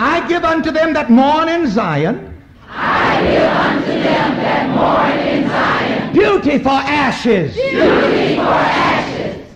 I give unto them that mourn in Zion. I give unto them that mourn in Zion. Beauty for ashes. Beauty for ashes.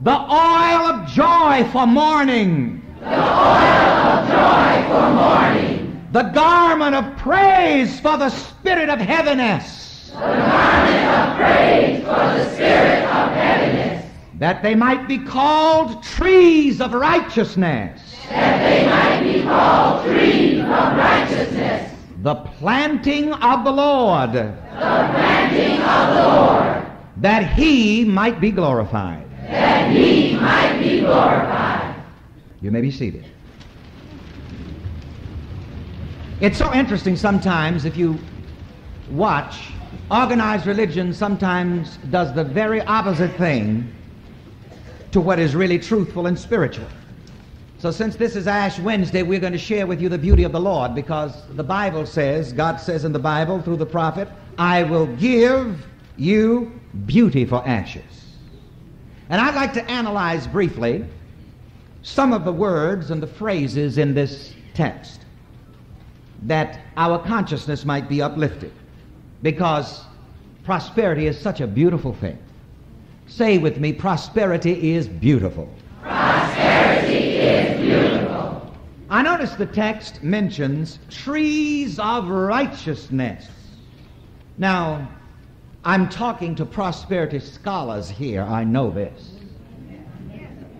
The oil of joy for mourning. The oil of joy for mourning. The garment of praise for the spirit of heaviness. The garment of praise for the spirit of heaviness. That they might be called trees of righteousness. That they might be called trees of righteousness. The planting of the Lord. The planting of the Lord. That he might be glorified. That he might be glorified. You may be seated. It's so interesting sometimes, if you watch, organized religion sometimes does the very opposite thing to what is really truthful and spiritual. So since this is Ash Wednesday, we're going to share with you the beauty of the Lord, because the Bible says, God says in the Bible through the prophet, I will give you beauty for ashes. And I'd like to analyze briefly some of the words and the phrases in this text, that our consciousness might be uplifted, because prosperity is such a beautiful thing. Say with me, prosperity is beautiful. Prosperity is beautiful. I notice the text mentions trees of righteousness. Now, I'm talking to prosperity scholars here. I know this.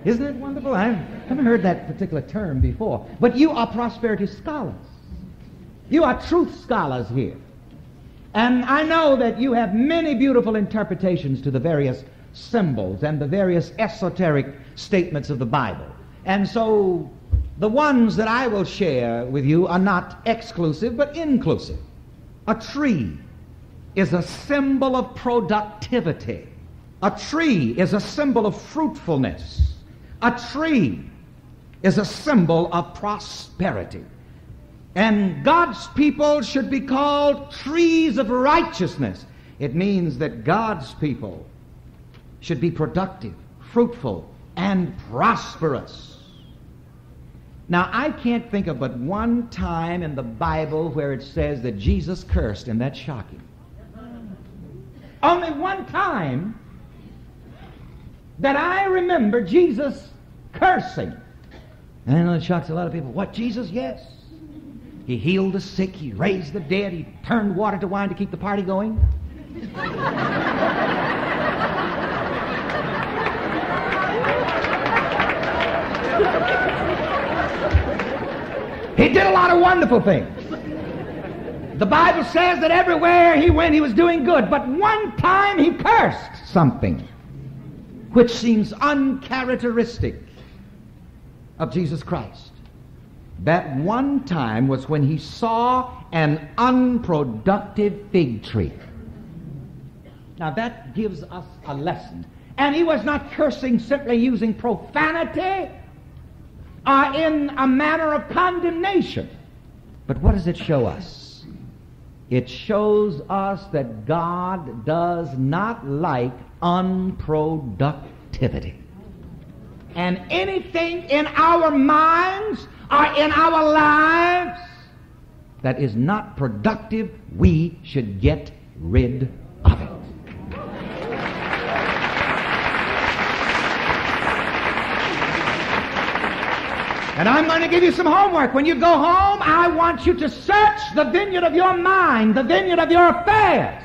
Isn't it wonderful? I haven't heard that particular term before. But you are prosperity scholars. You are truth scholars here. And I know that you have many beautiful interpretations to the various symbols and the various esoteric statements of the Bible. And so the ones that I will share with you are not exclusive but inclusive. A tree is a symbol of productivity. A tree is a symbol of fruitfulness. A tree is a symbol of prosperity. And God's people should be called trees of righteousness. It means that God's people should be productive, fruitful, and prosperous. Now, I can't think of but one time in the Bible where it says that Jesus cursed, and that's shocking. Only one time that I remember Jesus cursing. And I know it shocks a lot of people. What, Jesus? Yes. He healed the sick, he raised the dead, he turned water to wine to keep the party going. He did a lot of wonderful things. The Bible says that everywhere he went he was doing good, but one time he cursed something which seems uncharacteristic of Jesus Christ. That one time was when he saw an unproductive fig tree. Now that gives us a lesson. And he was not cursing simply using profanity or in a manner of condemnation. But what does it show us? It shows us that God does not like unproductivity. And anything in our minds or in our lives that is not productive, we should get rid of it. And I'm going to give you some homework. When you go home, I want you to search the vineyard of your mind, the vineyard of your affairs.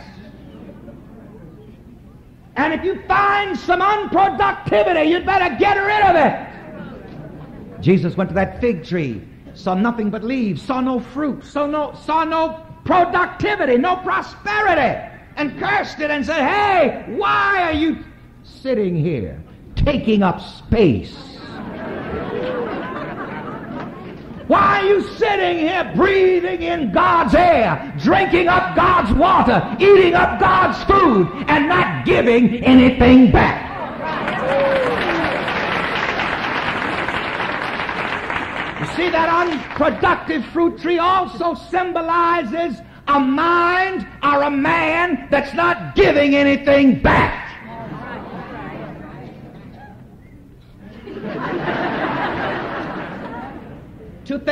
And if you find some unproductivity, you'd better get rid of it. Jesus went to that fig tree, saw nothing but leaves, saw no fruit, saw no productivity, no prosperity, and cursed it and said, hey, why are you sitting here taking up space? Why are you sitting here breathing in God's air, drinking up God's water, eating up God's food, and not giving anything back? You see, that unproductive fruit tree also symbolizes a mind or a man that's not giving anything back.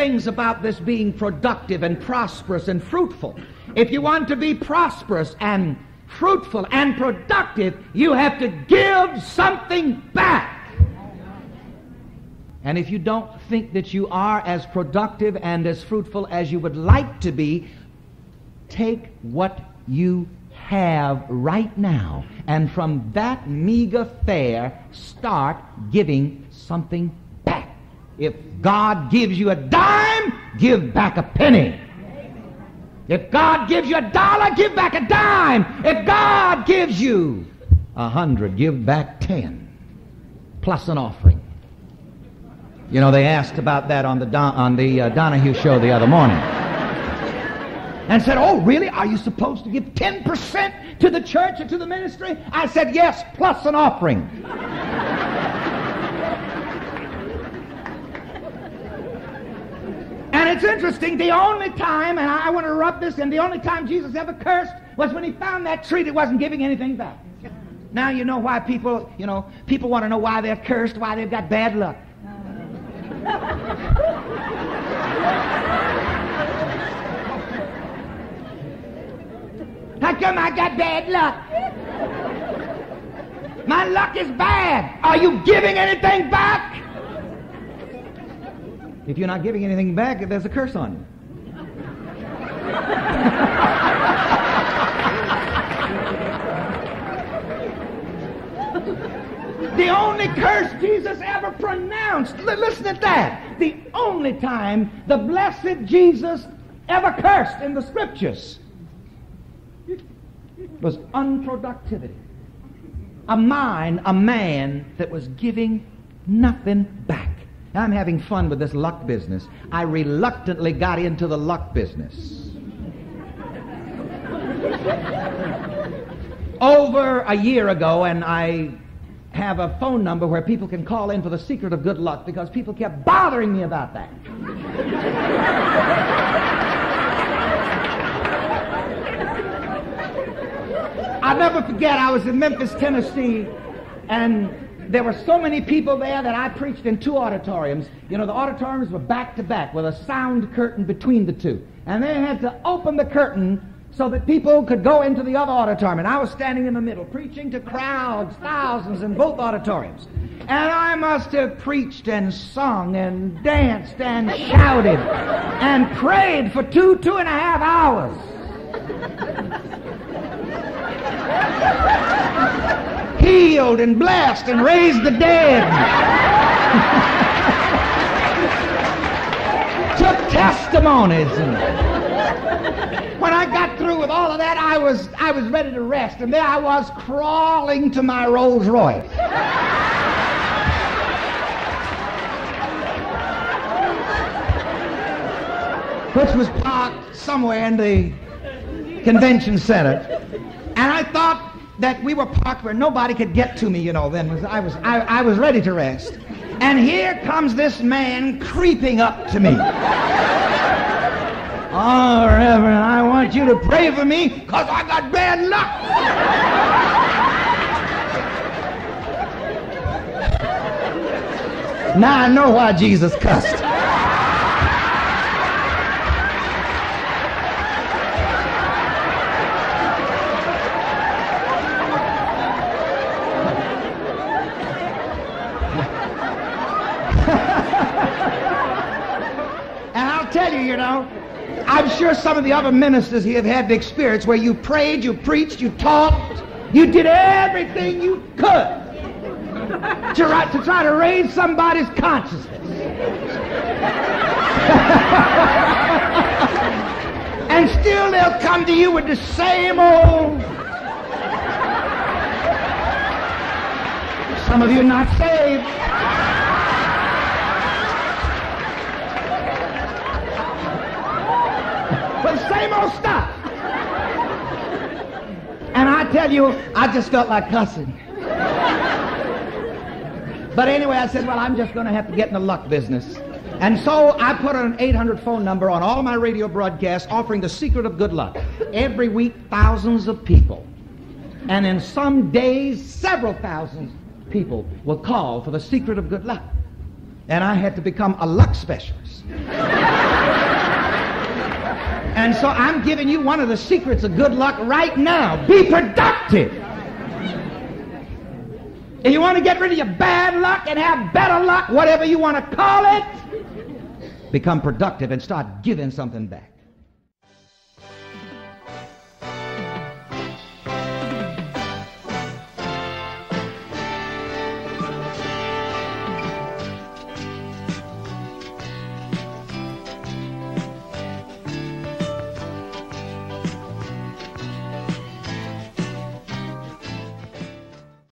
things about this being productive and prosperous and fruitful. If you want to be prosperous and fruitful and productive, you have to give something back. And if you don't think that you are as productive and as fruitful as you would like to be, take what you have right now, and from that meager fare, start giving something back. If God gives you a dime, give back a penny. If God gives you $1, give back a dime. If God gives you 100, give back 10, plus an offering. You know, they asked about that on the Donahue show the other morning. And said, oh, really? Are you supposed to give 10% to the church or to the ministry? I said, yes, plus an offering. And it's interesting, the only time, and I want to rub this in, the only time Jesus ever cursed was when he found that tree that wasn't giving anything back. Now you know why people want to know why they're cursed, why they've got bad luck. How come I got bad luck? My luck is bad. Are you giving anything back? If you're not giving anything back, there's a curse on you. The only curse Jesus ever pronounced, listen at that, the only time the blessed Jesus ever cursed in the Scriptures was unproductivity. A man that was giving nothing back. Now, I'm having fun with this luck business. I reluctantly got into the luck business. Over a year ago, and I have a phone number where people can call in for the secret of good luck because people kept bothering me about that. I'll never forget, I was in Memphis, Tennessee, and there were so many people there that I preached in 2 auditoriums. You know, the auditoriums were back to back with a sound curtain between the two. And they had to open the curtain so that people could go into the other auditorium. And I was standing in the middle, preaching to crowds, thousands in both auditoriums. And I must have preached and sung and danced and shouted and prayed for 2.5 hours. Healed and blessed and raised the dead. Took testimonies. And when I got through with all of that, I was ready to rest. And there I was crawling to my Rolls Royce. Which was parked somewhere in the convention center. And I thought that we were parked where nobody could get to me, you know, then. I was ready to rest. And here comes this man creeping up to me. Oh, Reverend, I want you to pray for me because I got bad luck. Now I know why Jesus cussed. You know, I'm sure some of the other ministers here have had the experience where you prayed, you preached, you talked, you did everything you could to try to raise somebody's consciousness. And still they'll come to you with the same old. Some of you are not saved. Same old stuff. And I tell you, I just felt like cussing. But anyway, I said, well, I'm just going to have to get in the luck business. And so I put an 800 phone number on all my radio broadcasts offering the secret of good luck. Every week, thousands of people. And in some days, several thousand people will call for the secret of good luck. And I had to become a luck specialist. And so I'm giving you one of the secrets of good luck right now. Be productive. If you want to get rid of your bad luck and have better luck, whatever you want to call it, become productive and start giving something back.